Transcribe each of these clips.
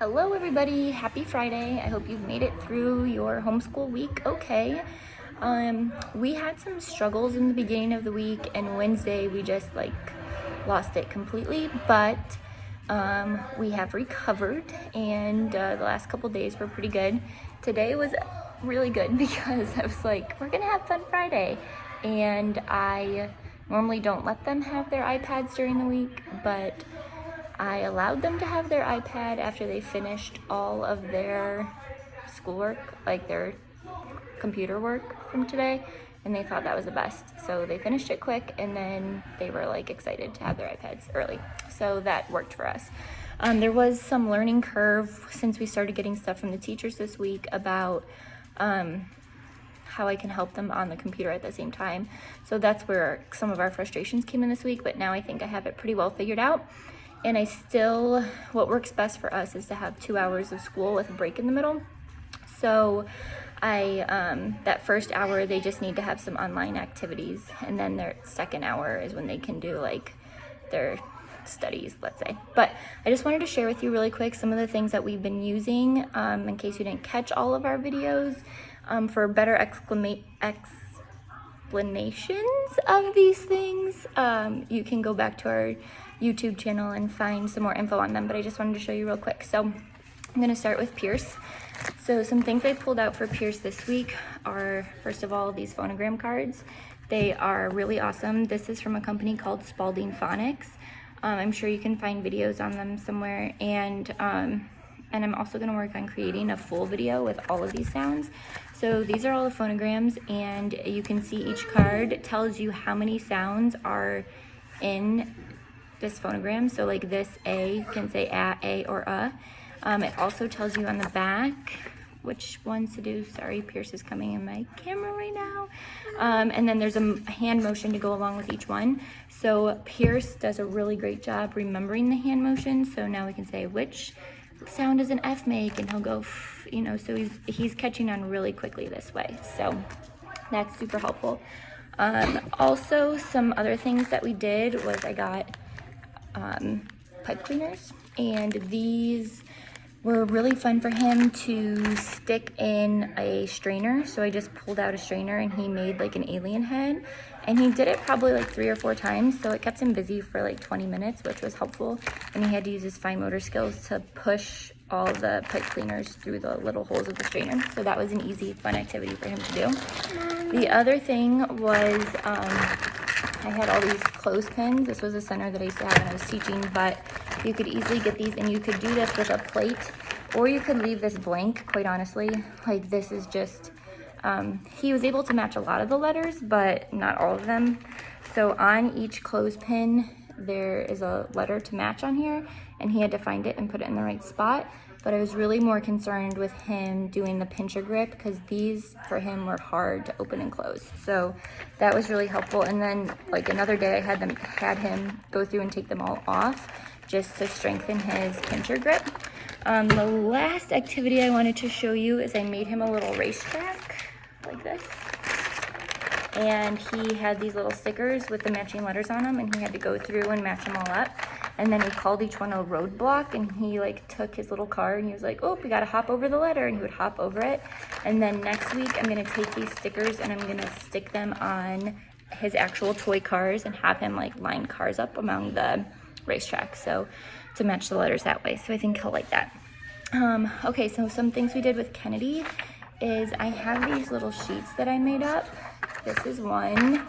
Hello everybody, happy Friday. I hope you've made it through your homeschool week okay. We had some struggles in the beginning of the week, and Wednesday we just lost it completely, but we have recovered, and the last couple days were pretty good. Today was really good because I was like, we're gonna have fun Friday, and I normally don't let them have their iPads during the week, but I allowed them to have their iPad after they finished all of their schoolwork, like their computer work from today, and they thought that was the best. So they finished it quick, and then they were excited to have their iPads early. So that worked for us. There was some learning curve since we started getting stuff from the teachers this week about how I can help them on the computer at the same time. So that's where some of our frustrations came in this week, but now I think I have it pretty well figured out. And what works best for us is to have 2 hours of school with a break in the middle. So that first hour, they just need to have some online activities. And then their second hour is when they can do their studies, let's say. But I just wanted to share with you really quick some of the things that we've been using in case you didn't catch all of our videos for better explanations of these things. You can go back to our YouTube channel and find some more info on them, but I just wanted to show you real quick. So I'm going to start with Pierce. So some things I pulled out for Pierce this week are, first of all, these phonogram cards. They are really awesome. This is from a company called Spalding Phonics. I'm sure you can find videos on them somewhere, and I'm also going to work on creating a full video with all of these sounds. So these are all the phonograms, and you can see each card tells you how many sounds are in this phonogram. So this A can say a, or It also tells you on the back which ones to do. Sorry, Pierce is coming in my camera right now. And then there's a hand motion to go along with each one. So Pierce does a really great job remembering the hand motion. So now we can say, which sound does an F make? And he'll go, so he's catching on really quickly this way. So that's super helpful. Also, some other things that we did was I got pipe cleaners, and these were really fun for him to stick in a strainer. So I just pulled out a strainer and he made an alien head, and he did it probably 3 or 4 times, so it kept him busy for 20 minutes, which was helpful. And he had to use his fine motor skills to push all the pipe cleaners through the little holes of the strainer. So that was an easy, fun activity for him to do. The other thing was I had all these clothespins. This was a center that I used to have when I was teaching, but you could easily get these, and you could do this with a plate, or you could leave this blank, quite honestly. This is just, he was able to match a lot of the letters, but not all of them. So on each clothespin, there is a letter to match on here, and he had to find it and put it in the right spot. But I was really more concerned with him doing the pincher grip, because these for him were hard to open and close. So that was really helpful. And then another day I had him go through and take them all off just to strengthen his pincher grip. The last activity I wanted to show you is I made him a little racetrack like this. And he had these little stickers with the matching letters on them, and he had to go through and match them all up. And then he called each one a roadblock, and he took his little card and he was like, oh, we gotta hop over the letter, and he would hop over it. And then next week I'm gonna take these stickers and I'm gonna stick them on his actual toy cars and have him line cars up among the racetrack, so to match the letters that way. So I think he'll like that. Okay, so some things we did with Kennedy is I have these little sheets that I made up. This is one,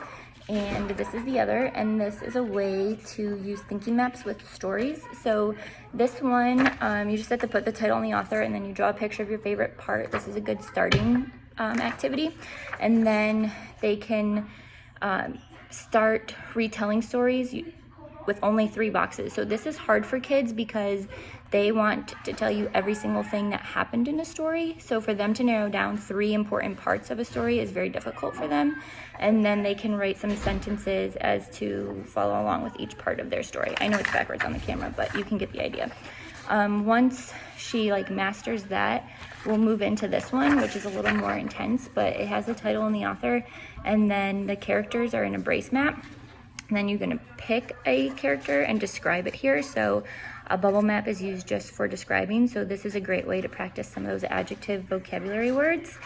and this is the other, and this is a way to use thinking maps with stories. So this one, you just have to put the title and the author, and then you draw a picture of your favorite part. This is a good starting activity. And then they can start retelling stories with only 3 boxes. So this is hard for kids because they want to tell you every single thing that happened in a story. So for them to narrow down 3 important parts of a story is very difficult for them. And then they can write some sentences as to follow along with each part of their story. I know it's backwards on the camera, but you can get the idea. Once she masters that, we'll move into this one, which is a little more intense, but it has the title and the author, and then the characters are in a brace map. And then you're gonna pick a character and describe it here. So A bubble map is used just for describing, so this is a great way to practice some of those adjective vocabulary words.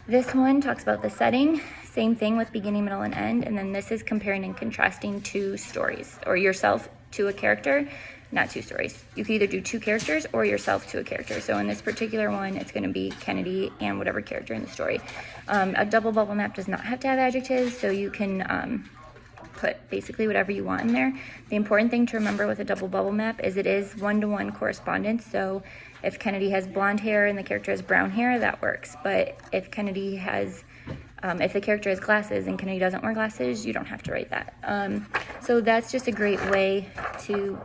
This one talks about the setting, same thing with beginning, middle, and end, and then this is comparing and contrasting two stories, or yourself to a character, not two stories. You can either do two characters or yourself to a character. So in this particular one, it's going to be Kennedy and whatever character in the story. A double bubble map does not have to have adjectives, so you can put basically whatever you want in there. The important thing to remember with a double bubble map is it is one-to-one correspondence. So if Kennedy has blonde hair and the character has brown hair, that works. But if Kennedy has if the character has glasses and Kennedy doesn't wear glasses, you don't have to write that. So that's just a great way to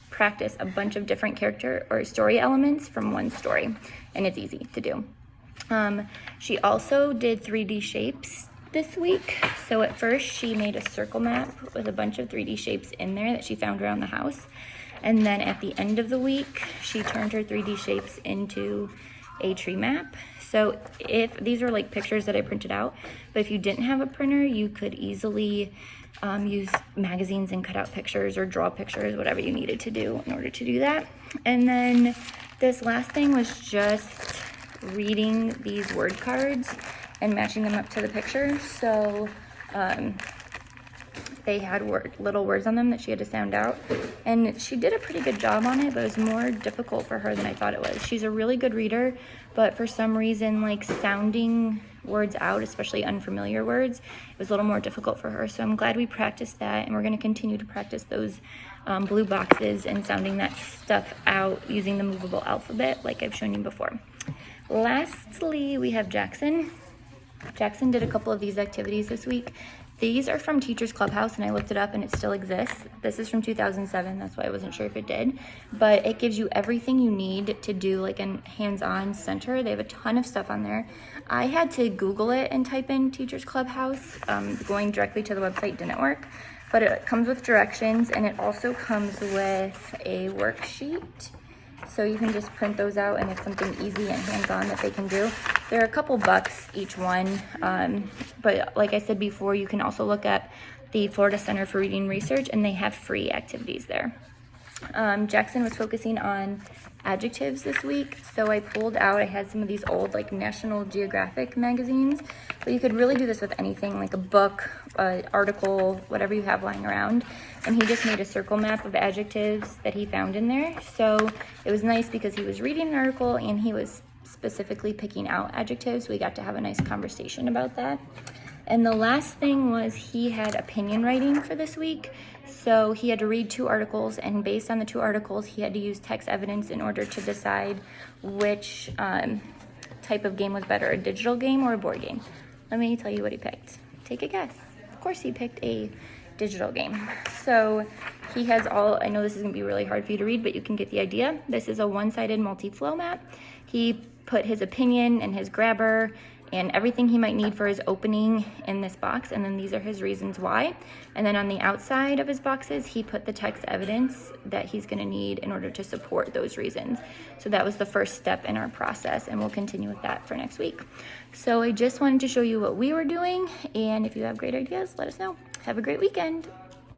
practice a bunch of different character or story elements from one story, and it's easy to do. She also did 3D shapes this week. So at first she made a circle map with a bunch of 3D shapes in there that she found around the house. And then at the end of the week, she turned her 3D shapes into a tree map. So if these are like pictures that I printed out, but if you didn't have a printer, you could easily use magazines and cut out pictures or draw pictures, whatever you needed to do in order to do that. And then this last thing was just reading these word cards and matching them up to the picture. So they had little words on them that she had to sound out, and she did a pretty good job on it, but it was more difficult for her than I thought it was. She's a really good reader, but for some reason, like sounding words out, especially unfamiliar words, it was a little more difficult for her. So I'm glad we practiced that, and we're going to continue to practice those blue boxes and sounding that stuff out using the movable alphabet like I've shown you before. Lastly, we have Jackson. Jackson did a couple of these activities this week. These are from Teachers Clubhouse, and I looked it up and it still exists. This is from 2007, that's why I wasn't sure if it did. But it gives you everything you need to do like a hands-on center. They have a ton of stuff on there. I had to Google it and type in Teachers Clubhouse. Going directly to the website didn't work. But it comes with directions, and it also comes with a worksheet. So you can just print those out, and it's something easy and hands-on that they can do. They're a couple bucks each one, but like I said before, you can also look up the Florida Center for Reading Research, and they have free activities there. Jackson was focusing on adjectives this week, so I pulled out, I had some of these old like National Geographic magazines, but you could really do this with anything, like a book, article, whatever you have lying around. And he just made a circle map of adjectives that he found in there. So it was nice because he was reading an article and he was specifically picking out adjectives. We got to have a nice conversation about that. And the last thing was he had opinion writing for this week. So he had to read 2 articles, and based on the 2 articles, he had to use text evidence in order to decide which type of game was better, a digital game or a board game. Let me tell you what he picked. Take a guess. Of course he picked a digital game. So he has all, I know this is gonna be really hard for you to read, but you can get the idea. This is a one-sided multi-flow map. He put his opinion and his grabber and everything he might need for his opening in this box, and then these are his reasons why. And then on the outside of his boxes, he put the text evidence that he's gonna need in order to support those reasons. So that was the first step in our process, and we'll continue with that for next week. So I just wanted to show you what we were doing, and if you have great ideas, let us know. Have a great weekend.